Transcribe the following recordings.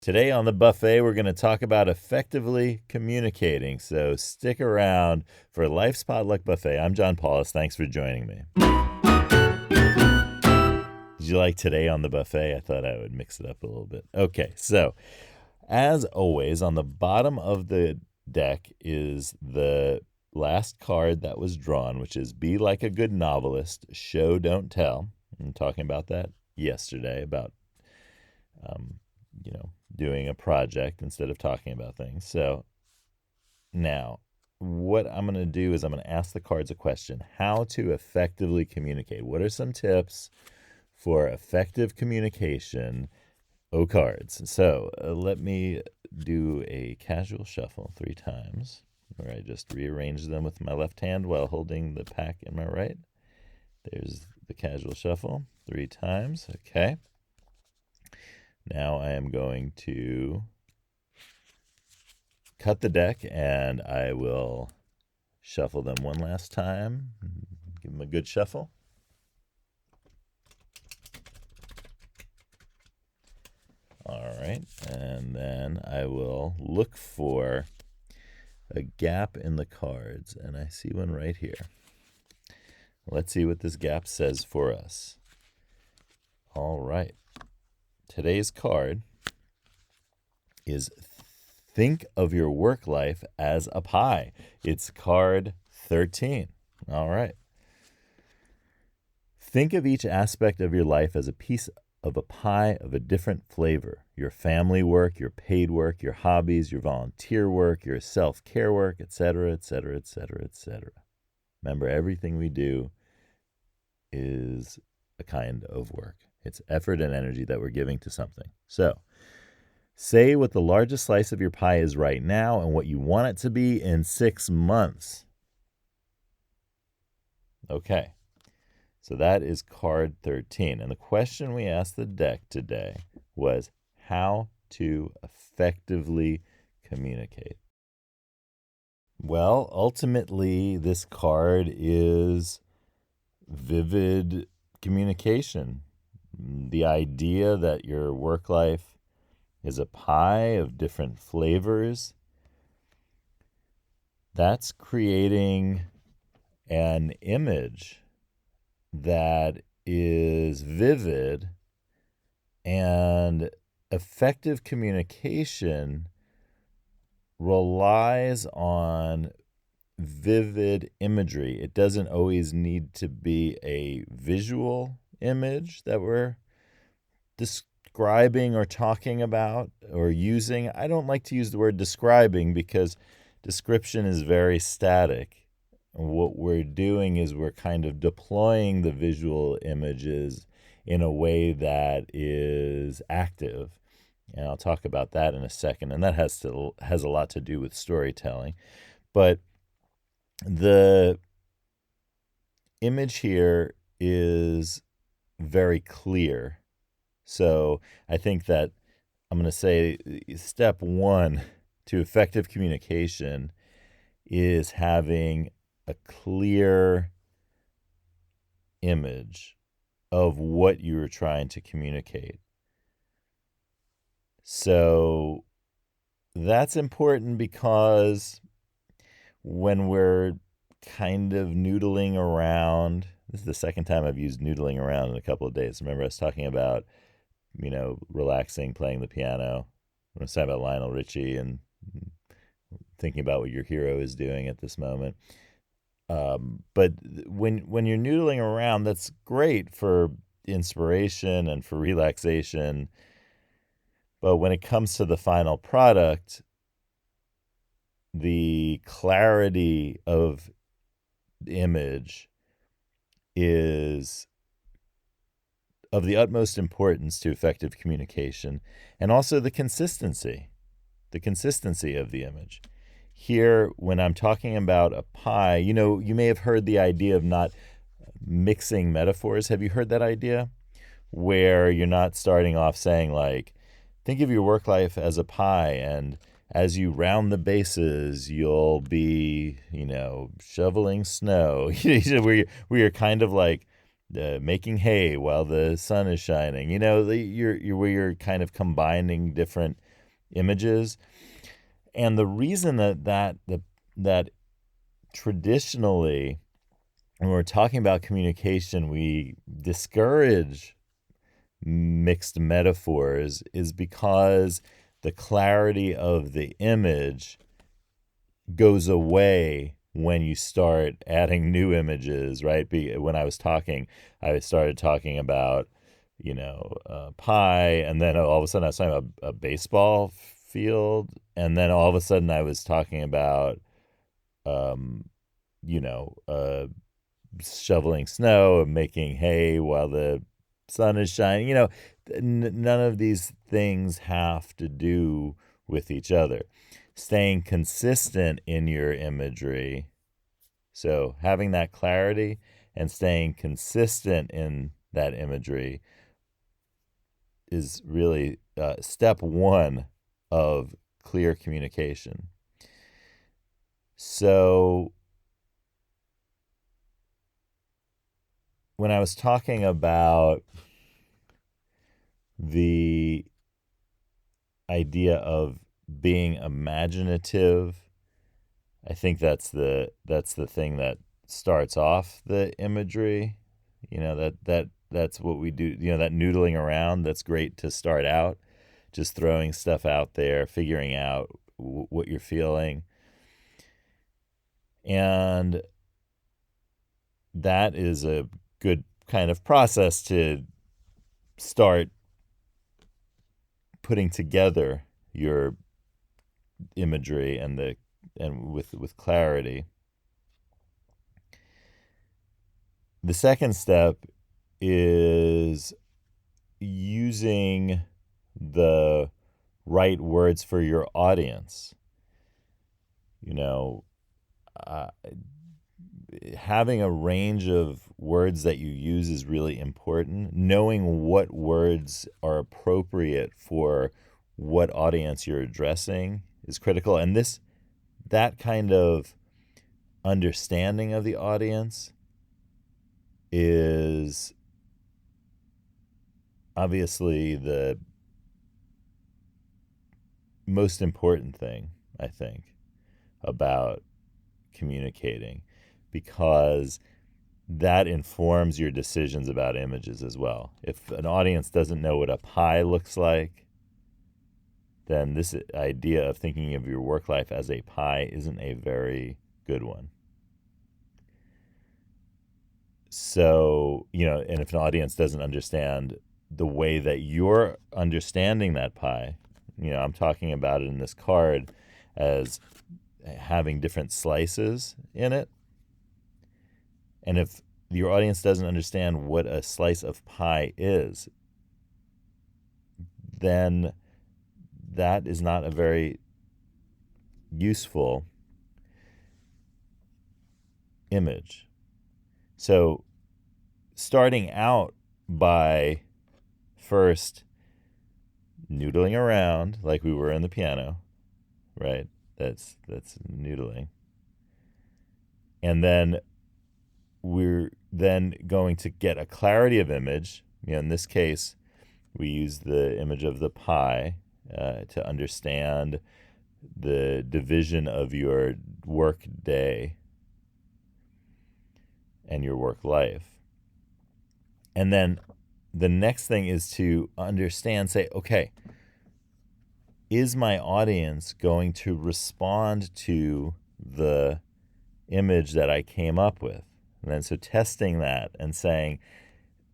Today on the buffet, we're going to talk about effectively communicating. So stick around for Life's Potluck Buffet. I'm John Paulus. Thanks for joining me. Did you like Today on the Buffet? I thought I would mix it up a little bit. Okay, so as always, on the bottom of the deck is the last card that was drawn, which is Be Like a Good Novelist, Show, Don't Tell. I'm talking about that yesterday, about doing a project instead of talking about things. So now what I'm going to do is I'm going to ask the cards a question: how to effectively communicate. What are some tips for effective communication? Oh, cards. So let me do a casual shuffle 3 times, where I just rearrange them with my left hand while holding the pack in my right. There's the casual shuffle 3 times. Okay. Now I am going to cut the deck, and I will shuffle them one last time. Give them a good shuffle. All right, and then I will look for a gap in the cards, and I see one right here. Let's see what this gap says for us. All right. Today's card is Think of Your Work Life as a Pie. It's card 13. All right. Think of each aspect of your life as a piece of a pie of a different flavor. Your family work, your paid work, your hobbies, your volunteer work, your self-care work, etc., etc., etc., etc. Remember, everything we do is a kind of work. It's effort and energy that we're giving to something. So, say what the largest slice of your pie is right now and what you want it to be in 6 months. Okay. So that is card 13. And the question we asked the deck today was how to effectively communicate. Well, ultimately, this card is vivid communication. The idea that your work life is a pie of different flavors, that's creating an image that is vivid, and effective communication relies on vivid imagery. It doesn't always need to be a visual image that we're describing or talking about or using. I don't like to use the word describing because description is very static. What we're doing is we're kind of deploying the visual images in a way that is active. And I'll talk about that in a second. And that has a lot to do with storytelling. But the image here is very clear. So I think that I'm going to say step 1 to effective communication is having a clear image of what you're trying to communicate. So that's important because when we're kind of noodling around, this is the second time I've used noodling around in a couple of days. Remember, I was talking about, relaxing, playing the piano. I was talking about Lionel Richie and thinking about what your hero is doing at this moment. But when you're noodling around, that's great for inspiration and for relaxation. But when it comes to the final product, the clarity of the image is of the utmost importance to effective communication, and also the consistency of the image. Here, when I'm talking about a pie, you may have heard the idea of not mixing metaphors. Have you heard that idea? Where you're not starting off saying, like, think of your work life as a pie, and as you round the bases, you'll be, shoveling snow. Where you're kind of like making hay while the sun is shining. You're where you're kind of combining different images, and the reason that traditionally, when we're talking about communication, we discourage mixed metaphors is because the clarity of the image goes away when you start adding new images, right? When I started talking about, pie, and then all of a sudden I was talking about a baseball field, and then all of a sudden I was talking about, um, shoveling snow and making hay while the sun is shining. None of these things have to do with each other. Staying consistent in your imagery, so having that clarity and staying consistent in that imagery is really step one of clear communication. So when I was talking about the idea of being imaginative, I think that's the thing that starts off the imagery. That's what we do. That noodling around, that's great to start out, just throwing stuff out there, figuring out what you're feeling. And that is a good kind of process to start putting together your imagery and with clarity. The second step is using the right words for your audience. Uh, Having a range of words that you use is really important. Knowing what words are appropriate for what audience you're addressing is critical. And that kind of understanding of the audience is obviously the most important thing, I think, about communicating, because that informs your decisions about images as well. If an audience doesn't know what a pie looks like, then this idea of thinking of your work life as a pie isn't a very good one. So, and if an audience doesn't understand the way that you're understanding that pie, I'm talking about it in this card as having different slices in it. And if your audience doesn't understand what a slice of pie is, then that is not a very useful image. So starting out by first noodling around like we were in the piano, right? That's noodling. And then we're then going to get a clarity of image. In this case, we use the image of the pie to understand the division of your work day and your work life. And then the next thing is to understand, say, okay, is my audience going to respond to the image that I came up with? And then so testing that and saying,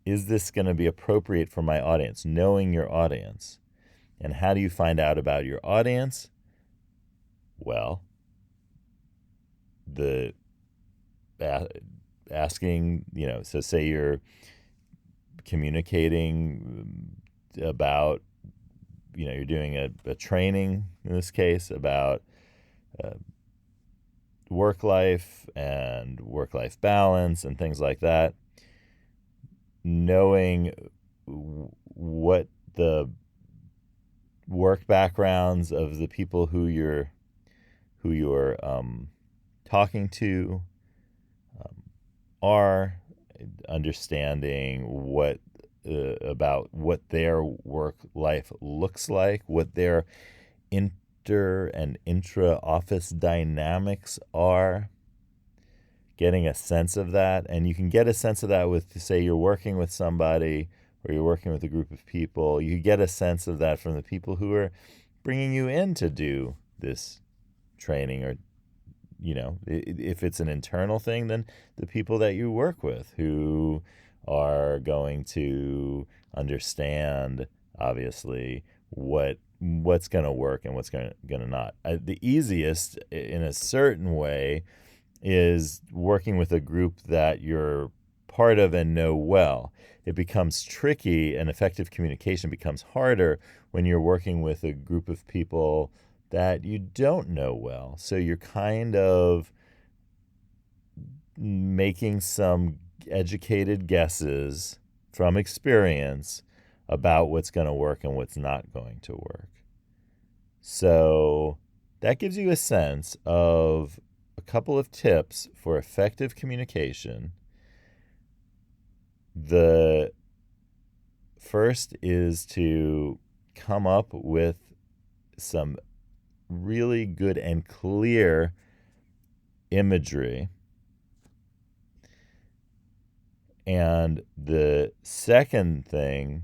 is this going to be appropriate for my audience? Knowing your audience. And how do you find out about your audience? Well, the asking, so say you're communicating about, you're doing a training, in this case, about work life and work-life balance and things like that. Knowing what the work backgrounds of the people who you're talking to are, understanding what about what their work life looks like, what their inter and intra office dynamics are, getting a sense of that. And you can get a sense of that with, say, you're working with somebody or you're working with a group of people. You get a sense of that from the people who are bringing you in to do this training, or if it's an internal thing, then the people that you work with who are going to understand, obviously, what's going to work and what's going to not. The easiest, in a certain way, is working with a group that you're part of and know well. It becomes tricky, and effective communication becomes harder when you're working with a group of people that you don't know well. So you're kind of making some educated guesses from experience about what's going to work and what's not going to work. So that gives you a sense of a couple of tips for effective communication. The first is to come up with some really good and clear imagery. And the second thing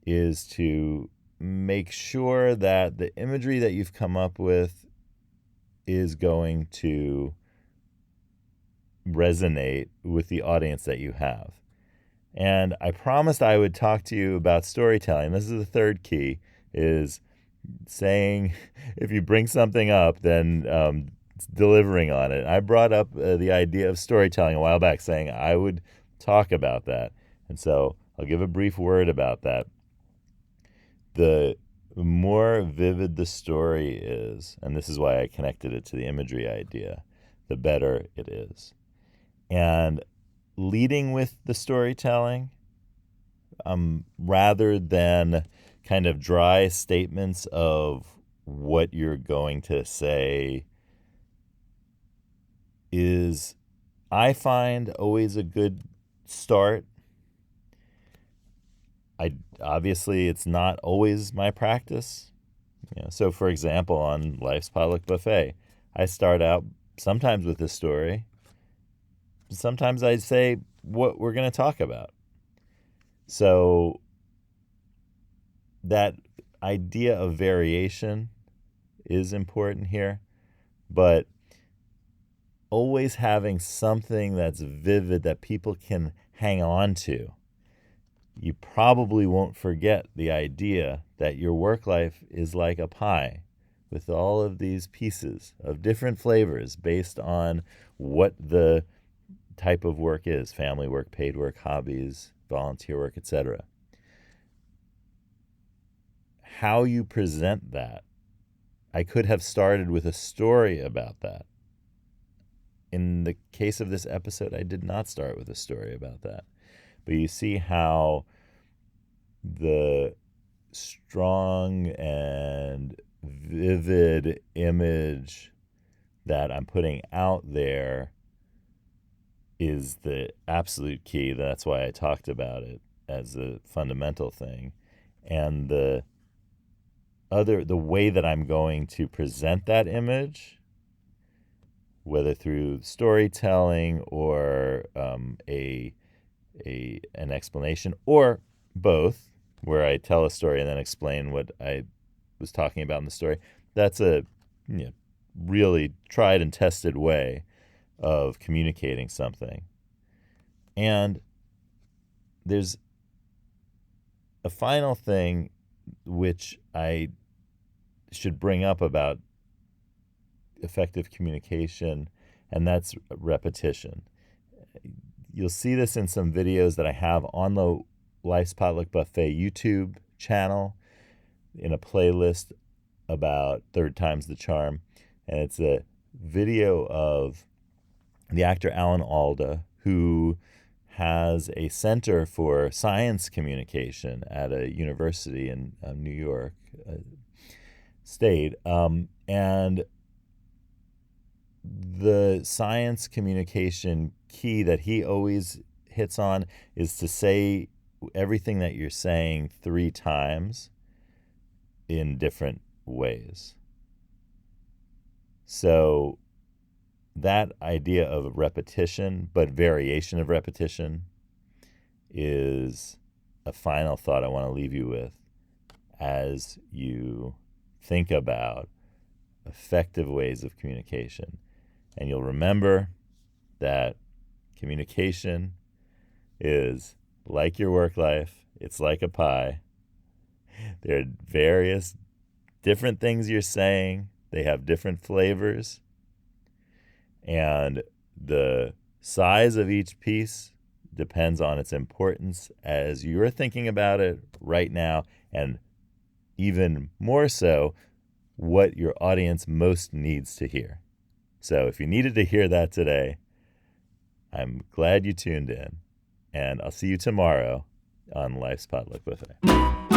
is to make sure that the imagery that you've come up with is going to resonate with the audience that you have. And I promised I would talk to you about storytelling. This is the third key, is saying if you bring something up, then delivering on it. I brought up the idea of storytelling a while back, saying I would talk about that. And so I'll give a brief word about that. The more vivid the story is, and this is why I connected it to the imagery idea, the better it is. And leading with the storytelling, rather than kind of dry statements of what you're going to say, is, I find, always a good start. Obviously, it's not always my practice. So, for example, on Life's Potluck Buffet, I start out sometimes with a story. Sometimes I say what we're going to talk about. So that idea of variation is important here, but always having something that's vivid that people can hang on to. You probably won't forget the idea that your work life is like a pie with all of these pieces of different flavors based on what the type of work is: family work, paid work, hobbies, volunteer work, etc. How you present that. I could have started with a story about that. In the case of this episode, I did not start with a story about that. But you see how the strong and vivid image that I'm putting out there is the absolute key. That's why I talked about it as a fundamental thing. And the way that I'm going to present that image, whether through storytelling or an explanation, or both, where I tell a story and then explain what I was talking about in the story, that's a really tried and tested way of communicating something. And there's a final thing which I should bring up about effective communication, and that's repetition. You'll see this in some videos that I have on the Life's Potluck Buffet YouTube channel in a playlist about Third Time's the Charm. And it's a video of the actor Alan Alda, who has a center for science communication at a university in New York State. And the science communication key that he always hits on is to say everything that you're saying 3 times in different ways. So that idea of repetition, but variation of repetition, is a final thought I want to leave you with as you think about effective ways of communication. And you'll remember that communication is like your work life. It's like a pie. There are various different things you're saying. They have different flavors. And the size of each piece depends on its importance as you're thinking about it right now, and even more so, what your audience most needs to hear. So if you needed to hear that today, I'm glad you tuned in, and I'll see you tomorrow on Life's Potluck Buffet.